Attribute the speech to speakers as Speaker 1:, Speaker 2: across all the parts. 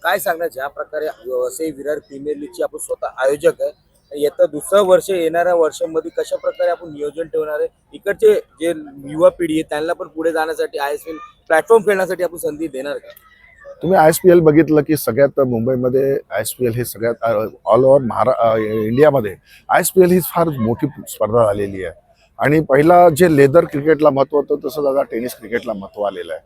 Speaker 1: काय सांगणार ज्या प्रकारे वसई विरार प्रीमियर लीगची आपण स्वतः आयोजक आहे, येतं दुसरं वर्ष येणाऱ्या वर्षांमध्ये कशा प्रकारे आपण नियोजन ठेवणार आहे, इकडचे जे युवा पिढी आहे त्यांना पण पुढे जाण्यासाठी ISPL प्लॅटफॉर्म खेळण्यासाठी आपण संधी देणार का?
Speaker 2: तुम्ही ISPL बघितलं की सगळ्यात मुंबईमध्ये ISPL हे सगळ्यात ऑल ओव्हर इंडियामध्ये ISPL ही फार मोठी स्पर्धा झालेली आहे. आणि पहिला जे लेदर क्रिकेटला महत्त्व होतं तसं आता टेनिस क्रिकेटला महत्त्व आलेलं आहे.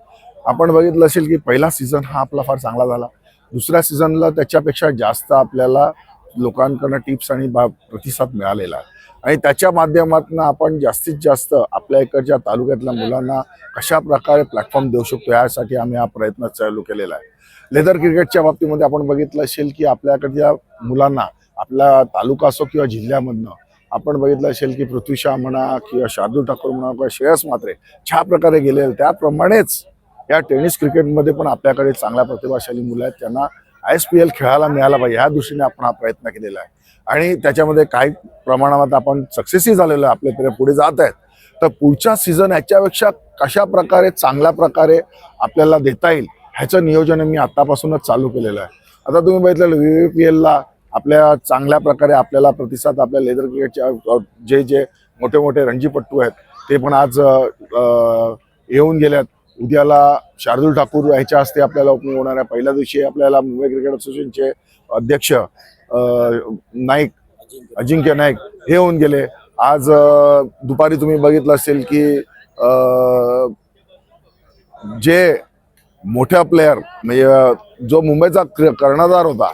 Speaker 2: आपण बघितलं असेल की पहिला सीझन हा आपला फार चांगला झाला. दुसऱ्या सीझनला त्याच्यापेक्षा जास्त आपल्याला लोकांकडून टिप्स आणि प्रतिसाद मिळालेला आहे. आणि त्याच्या माध्यमातून आपण जास्तीत जास्त आपल्या इकडच्या तालुक्यातल्या मुलांना कशा प्रकारे प्लॅटफॉर्म देऊ शकतो यासाठी आम्ही हा प्रयत्न चालू केलेला आहे. लेदर क्रिकेटच्या बाबतीमध्ये आपण बघितलं असेल की आपल्याकडच्या मुलांना आपला तालुका असो किंवा जिल्ह्यामधनं आपण बघितलं असेल की पृथ्वी शा म्हणा किंवा शार्दूल ठाकूर म्हणा किंवा श्रेयस म्हात्रे ज्या प्रकारे गेले त्याप्रमाणेच या टेनिस क्रिकेटमध्ये पण आपल्याकडे चांगल्या प्रतिभाशाली मुलं आहेत. त्यांना ISPL खेळायला मिळाला पाहिजे ह्या दृष्टीने आपण हा प्रयत्न केलेला आहे. आणि त्याच्यामध्ये काही प्रमाणात आपण सक्सेसही झालेलो आहे, आपले प्लेयर पुढे जात आहेत. तर पुढच्या सीझन याच्यापेक्षा कशा प्रकारे चांगल्या प्रकारे आपल्याला देता येईल ह्याचं नियोजन मी आतापासूनच चालू केलेलं आहे. आता तुम्ही बघितलं VVPLला आपल्या चांगल्या प्रकारे आपल्याला प्रतिसाद आपल्या लेदर क्रिकेटच्या जे जे मोठे मोठे रणजीपट्टू आहेत ते पण आज येऊन गेल्यात. उद्याला शार्दूल ठाकूर ह्याच्या हस्ते आपल्याला ओपनिंग होणार आहे. पहिल्या दिवशी आपल्याला मुंबई क्रिकेट असोसिएशनचे अध्यक्ष नाईक अजिंक्य नाईक हे होऊन गेले. आज दुपारी तुम्ही बघितलं असेल की जे मोठ्या प्लेयर म्हणजे जो मुंबईचा कर्णधार होता,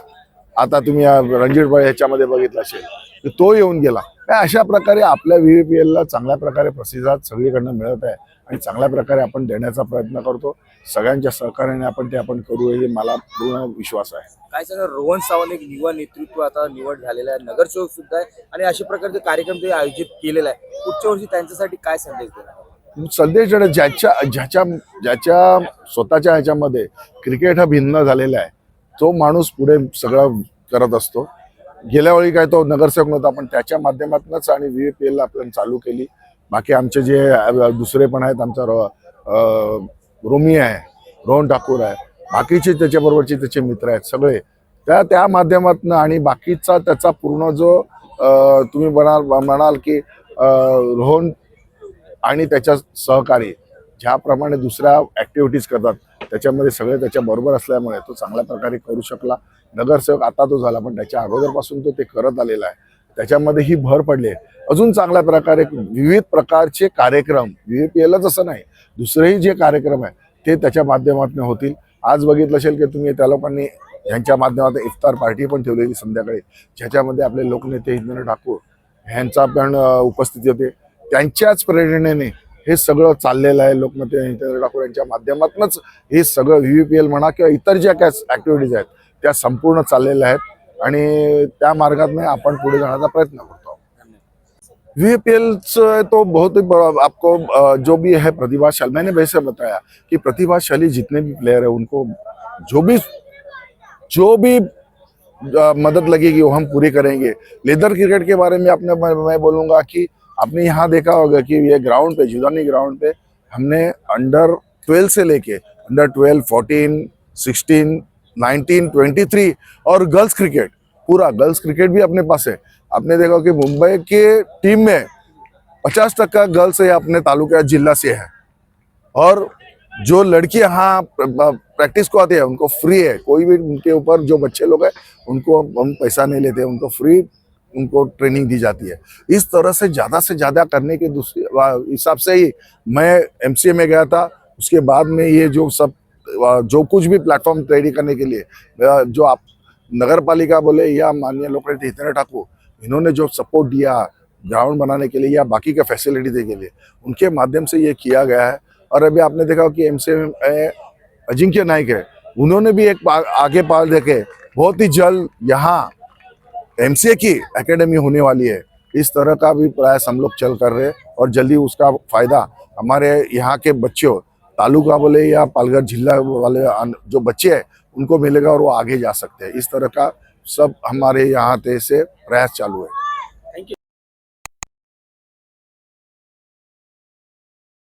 Speaker 2: आता तुम्ही रणजित बळ ह्याच्यामध्ये बघितलं असेल की तो येऊन गेला. अशा प्रकारे आपल्या VVPLला चांगल्या प्रकारे प्रतिसाद सगळीकडनं मिळत आहे आणि चांगल्या प्रकारे आपण देण्याचा प्रयत्न करतो. सगळ्यांच्या सहकार्याने आपण करू हे मला पूर्ण विश्वास आहे.
Speaker 1: काय सांगा, रोहन सावंत एक युवा नेतृत्व आता निवड झालेला आहे, नगरसेवक सुद्धा आहे आणि अशा प्रकारचे कार्यक्रम ते आयोजित केलेला आहे. पुढच्या वर्षी त्यांच्यासाठी काय संदेश देणार?
Speaker 2: संदेश ज्याच्या स्वतःच्या ह्याच्यामध्ये क्रिकेट हा भिन्न झालेला आहे तो माणूस पुढे सगळं करत असतो. गेल्या वेळी काय तो नगरसेवक नव्हता, पण त्याच्या माध्यमातूनच आणि VVPLला आपण चालू केली. बाकी आमचे जे दुसरे पण आहेत, आमचा रोमी आहे, रोहन ठाकूर आहे, बाकीचे त्याच्याबरोबरचे त्याचे मित्र आहेत सगळे त्या माध्यमातून आणि बाकीचा त्याचा पूर्ण जो तुम्ही म्हणाल की रोहन आणि त्याच्या सहकारी ज्याप्रमाणे दुसऱ्या ॲक्टिव्हिटीज करतात त्याच्यामध्ये सगळे त्याच्या बरोबर असल्यामुळे तो चांगल्या प्रकारे करू शकला. नगरसेवक आता तो झाला, पण त्याच्या अगोदरपासून तो ते करत आलेला आहे. त्याच्यामध्ये ही भर पडली आहे. अजून चांगल्या प्रकारे विविध प्रकारचे कार्यक्रम VVPLच असं नाही, दुसरेही जे कार्यक्रम आहे ते त्याच्या माध्यमातून होतील. आज बघितलं असेल की तुम्ही त्या लोकांनी यांच्या माध्यमातून इफ्तार पार्टी पण ठेवलेली संध्याकाळी, ज्याच्यामध्ये आपले लोकनेते इंद्र ठाकूर ह्यांचा पण उपस्थिती होते. त्यांच्याच प्रेरणेने हे सगळं चाललेलं आहे. लोकनेते इंद्र ठाकूर यांच्या माध्यमातूनच हे सगळं VVPL म्हणा किंवा इतर ज्या काय ॲक्टिव्हिटीज आहेत त्या संपूर्ण चाललेल्या आहेत आणि त्या मार्गातून आपण पुढे जाण्याचा प्रयत्न करतो. VVPL तो बहुत ही आपको जो भी है प्रतिभाशाली, मैंने वैसे बताया कि प्रतिभाशाली जितने भी प्लेयर है उनको जो भी मदद लगेगी वो हम पूरी करेंगे. लेदर क्रिकेट के बारे में मैं बोलूँगा कि आपने यहाँ देखा होगा कि ये ग्राउंड पे जुदानी ग्राउंड पे हमने अंडर 12 से लेके अंडर 12, 14, 16, 19, 23 और गर्ल्स क्रिकेट, पूरा गर्ल्स क्रिकेट भी अपने पास है. आपने देखा कि मुंबई के टीम में 50% गर्ल्स है अपने तालुका जिला से है. और जो लड़की यहाँ प्रैक्टिस को आती है उनको फ्री है. कोई भी उनके ऊपर जो बच्चे लोग हैं उनको हम पैसा नहीं लेते, उनको फ्री उनको ट्रेनिंग दी जाती है. इस तरह से ज़्यादा करने के दूसरे हिसाब से ही मैं MCA में गया था. उसके बाद में ये जो कुछ भी प्लेटफॉर्म रेडी करने के लिए जो आप नगर पालिका बोले या माननीय लोकनेते इंद्र ठाकुर इन्होंने जो सपोर्ट दिया ग्राउंड बनाने के लिए या बाकी के फैसिलिटी देने के लिए, उनके माध्यम से ये किया गया है. और अभी आपने देखा कि MCA अजिंक्य नाइक है, उन्होंने भी एक आगे पाल देके बहुत ही जल्द यहाँ MCA की एकेडमी होने वाली है. इस तरह का भी प्रयास हम लोग चल कर रहे हैं और जल्दी उसका फायदा हमारे यहाँ के बच्चों तालुका बोले या पालघर जिला वाले जो बच्चे हैं उनको मिलेगा और वो आगे जा सकते हैं. इस तरह का सब हमारे यहाँ से प्रयास चालू है.